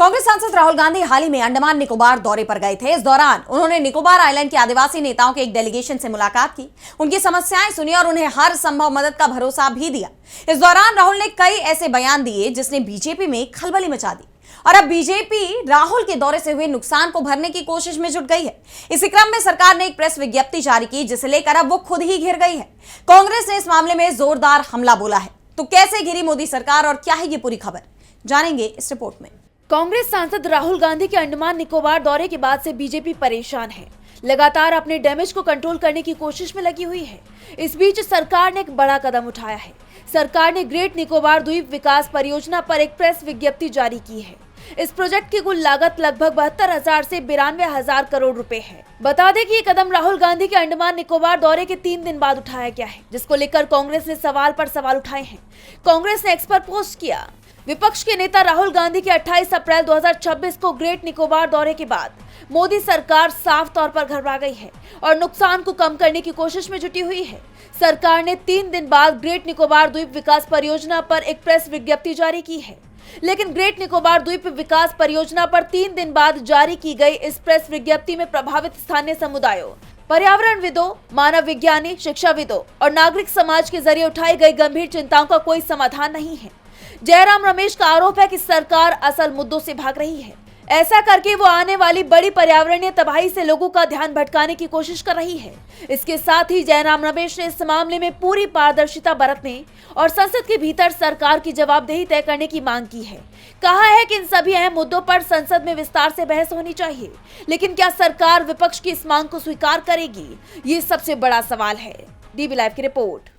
कांग्रेस सांसद राहुल गांधी हाल ही में अंडमान निकोबार दौरे पर गए थे। इस दौरान उन्होंने निकोबार आइलैंड के आदिवासी नेताओं के एक डेलीगेशन से मुलाकात की, उनकी समस्याएं सुनी और उन्हें हर संभव मदद का भरोसा भी दिया। इस दौरान राहुल ने कई ऐसे बयान दिए जिसने बीजेपी में खलबली मचा दी और अब बीजेपी राहुल के दौरे से हुए नुकसान को भरने की कोशिश में जुट गई है। इसी क्रम में सरकार ने एक प्रेस विज्ञप्ति जारी की जिसे लेकर अब वो खुद ही घिर गई है। कांग्रेस ने इस मामले में जोरदार हमला बोला है। तो कैसे घिरी मोदी सरकार और क्या है ये पूरी खबर, जानेंगे इस रिपोर्ट में। कांग्रेस सांसद राहुल गांधी के अंडमान निकोबार दौरे के बाद से बीजेपी परेशान है, लगातार अपने डैमेज को कंट्रोल करने की कोशिश में लगी हुई है। इस बीच सरकार ने एक बड़ा कदम उठाया है। सरकार ने ग्रेट निकोबार द्वीप विकास परियोजना पर एक प्रेस विज्ञप्ति जारी की है। इस प्रोजेक्ट की कुल लागत लगभग 72,000 से 92,000 करोड़ रुपए है। बता दें कि ये कदम राहुल गांधी के अंडमान निकोबार दौरे के 3 दिन बाद उठाया गया है, जिसको लेकर कांग्रेस ने सवाल पर सवाल उठाए हैं। कांग्रेस ने एक्स पर पोस्ट किया। विपक्ष के नेता राहुल गांधी के 28 अप्रैल 2026 को ग्रेट निकोबार दौरे के बाद मोदी सरकार साफ तौर पर घबरा गई है और नुकसान को कम करने की कोशिश में जुटी हुई है। सरकार ने 3 दिन बाद ग्रेट निकोबार द्वीप विकास परियोजना पर एक प्रेस विज्ञप्ति जारी की है, लेकिन ग्रेट निकोबार द्वीप विकास परियोजना पर 3 दिन बाद जारी की गई इस प्रेस विज्ञप्ति में प्रभावित स्थानीय समुदायों, पर्यावरणविदों, मानव विज्ञानी, शिक्षाविदों और नागरिक समाज के जरिए उठाई गई गंभीर चिंताओं का कोई समाधान नहीं है। जयराम रमेश का आरोप है कि सरकार असल मुद्दों से भाग रही है। ऐसा करके वो आने वाली बड़ी पर्यावरणीय तबाही से लोगों का ध्यान भटकाने की कोशिश कर रही है। इसके साथ ही जयराम रमेश ने इस मामले में पूरी पारदर्शिता बरतने और संसद के भीतर सरकार की जवाबदेही तय करने की मांग की है। कहा है कि इन सभी अहम मुद्दों पर संसद में विस्तार से बहस होनी चाहिए, लेकिन क्या सरकार विपक्ष की इस मांग को स्वीकार करेगी, ये सबसे बड़ा सवाल है। डीबी लाइव की रिपोर्ट।